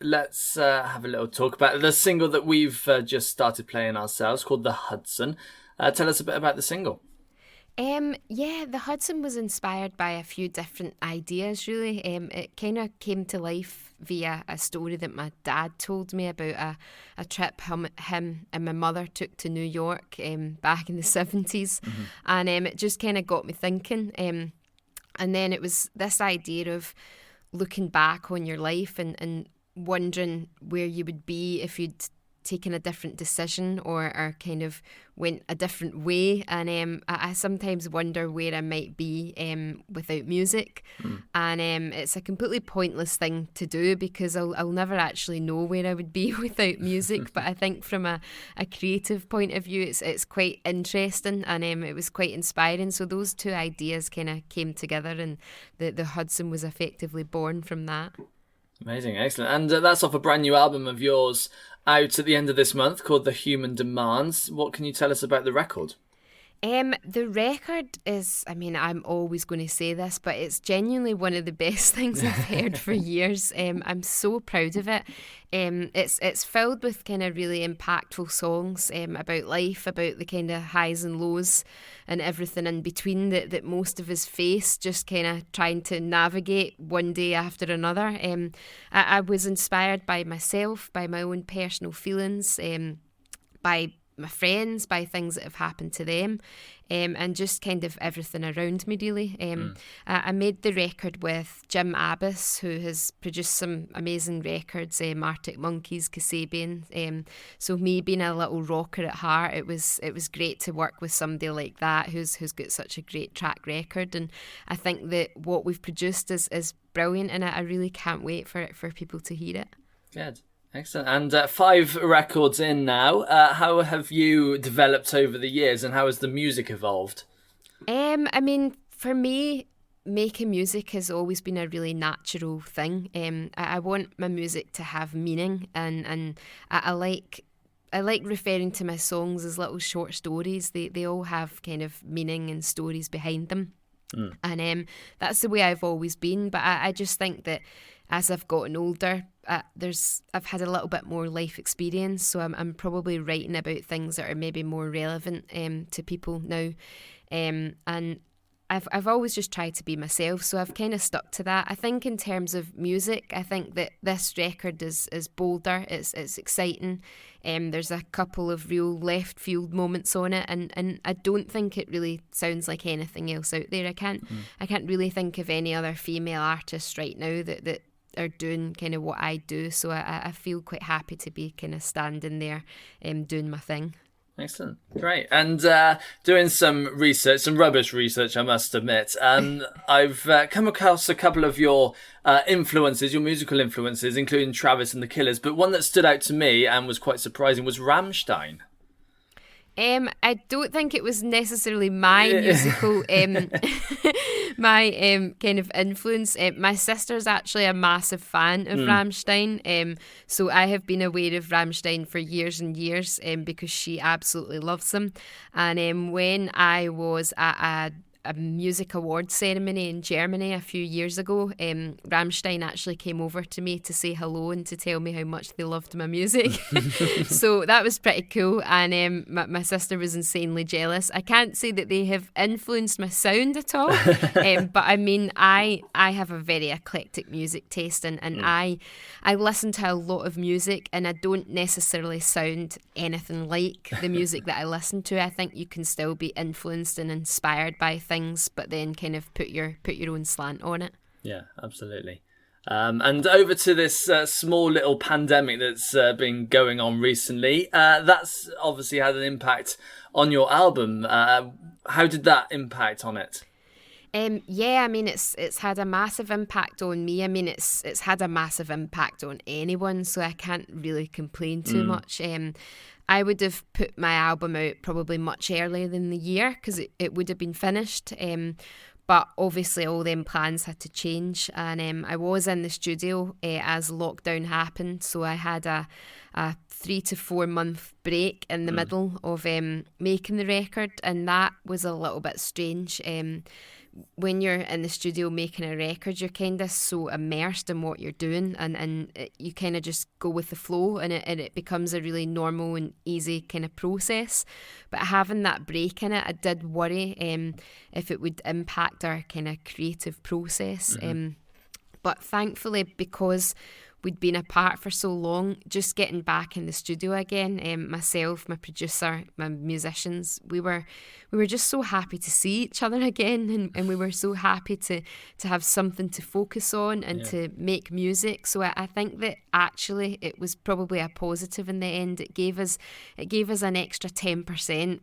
let's have a little talk about the single that we've just started playing ourselves called The Hudson. Tell us a bit about the single. Yeah, the Hudson was inspired by a few different ideas, really. It kind of came to life via a story that my dad told me about a trip him and my mother took to New York back in the 70s. Mm-hmm. And it just kind of got me thinking. And then it was this idea of looking back on your life and wondering where you would be if you'd taken a different decision or kind of went a different way. And I sometimes wonder where I might be without music. And it's a completely pointless thing to do because I'll never actually know where I would be without music. But I think from a creative point of view, it's quite interesting and it was quite inspiring. So those two ideas kind of came together and the Hudson was effectively born from that. Amazing, excellent. And that's off a brand new album of yours out at the end of this month called The Human Demands. What can you tell us about the record? The record is, I mean, I'm always going to say this, but it's genuinely one of the best things I've heard for years. I'm so proud of it. It's filled with kind of really impactful songs about life, about the kind of highs and lows and everything in between that most of us face, just kind of trying to navigate one day after another. I was inspired by myself, by my own personal feelings, by my friends, by things that have happened to them, and just kind of everything around me, really. I made the record with Jim Abbas, who has produced some amazing records, Arctic Monkeys, Kasabian. So me being a little rocker at heart, it was great to work with somebody like that who's got such a great track record. And I think that what we've produced is brilliant, and I really can't wait for people to hear it. Good. Excellent. And 5 records in now. How have you developed over the years and how has the music evolved? I mean, for me, making music has always been a really natural thing. I want my music to have meaning and I like referring to my songs as little short stories. They all have kind of meaning and stories behind them. And that's the way I've always been. But I just think that as I've gotten older, I've had a little bit more life experience, so I'm probably writing about things that are maybe more relevant to people now, and I've always just tried to be myself, so I've kind of stuck to that. I think in terms of music, I think that this record is bolder, it's exciting. There's a couple of real left field moments on it, and I don't think it really sounds like anything else out there. I can't really think of any other female artists right now that are doing kind of what I do, so I feel quite happy to be kind of standing there doing my thing. Excellent. Great. And doing some research, some rubbish research, I must admit. I've come across a couple of your influences, your musical influences, including Travis and the Killers, but one that stood out to me and was quite surprising was Rammstein. I don't think it was necessarily my musical, my kind of influence. My sister's actually a massive fan of Rammstein, so I have been aware of Rammstein for years and years because she absolutely loves them. And when I was at a music awards ceremony in Germany a few years ago, Rammstein actually came over to me to say hello and to tell me how much they loved my music. So that was pretty cool, and my sister was insanely jealous. I can't say that they have influenced my sound at all, but I mean, I have a very eclectic music taste, and I listen to a lot of music, and I don't necessarily sound anything like the music that I listen to. I think you can still be influenced and inspired by things, but then kind of put your own slant on it. Yeah, absolutely. And over to this small little pandemic that's been going on recently. That's obviously had an impact on your album. How did that impact on it? Yeah, I mean, it's had a massive impact on me. I mean, it's had a massive impact on anyone, so I can't really complain too much. I would have put my album out probably much earlier than the year because it would have been finished. But obviously all them plans had to change, and I was in the studio as lockdown happened, so I had a 3 to 4 month break in the middle of making the record, and that was a little bit strange. when you're in the studio making a record, you're kind of so immersed in what you're doing, and you kind of just go with the flow, and it becomes a really normal and easy kind of process. But having that break in it, I did worry if it would impact our kind of creative process. But thankfully, because we'd been apart for so long, just getting back in the studio again, myself, my producer, my musicians, we were just so happy to see each other again, and we were so happy to have something to focus on and to make music. So I think that actually it was probably a positive in the end. It gave us an extra 10%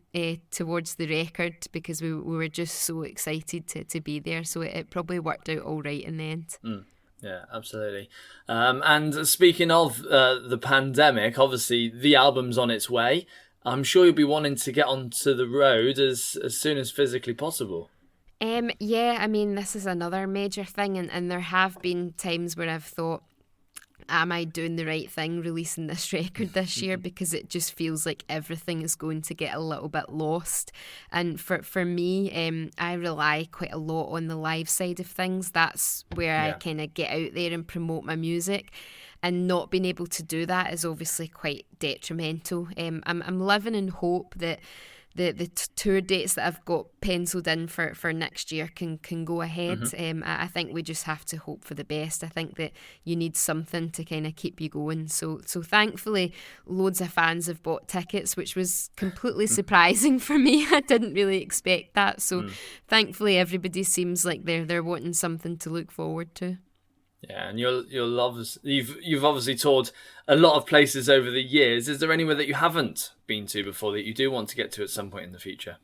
towards the record, because we were just so excited to be there. So it probably worked out all right in the end. Yeah, absolutely. And speaking of the pandemic, obviously the album's on its way. I'm sure you'll be wanting to get onto the road as soon as physically possible. Yeah, I mean, this is another major thing, and there have been times where I've thought, am I doing the right thing releasing this record this year? Because it just feels like everything is going to get a little bit lost. And for me, I rely quite a lot on the live side of things. That's where I kind of get out there and promote my music. And not being able to do that is obviously quite detrimental. I'm living in hope that the tour dates that I've got penciled in for next year can go ahead. I think we just have to hope for the best. I think that you need something to kind of keep you going. So thankfully, loads of fans have bought tickets, which was completely surprising for me. I didn't really expect that. So thankfully, everybody seems like they're wanting something to look forward to. Yeah, and you'll obviously you've obviously toured a lot of places over the years. Is there anywhere that you haven't been to before that you do want to get to at some point in the future?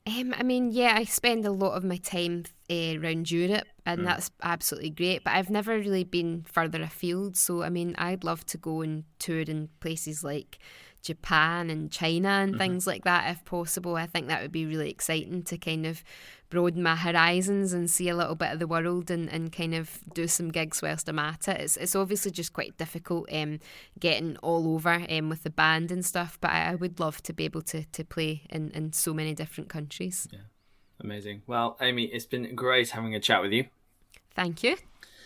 I mean, yeah, I spend a lot of my time around Europe, and that's absolutely great. But I've never really been further afield. So, I mean, I'd love to go and tour in places like Japan and China and things like that if possible. I think that would be really exciting to kind of broaden my horizons and see a little bit of the world, and kind of do some gigs whilst I'm at it. It's obviously just quite difficult getting all over with the band and stuff, but I would love to be able to play in so many different countries. Yeah, amazing. Well, Amy, it's been great having a chat with you. Thank you.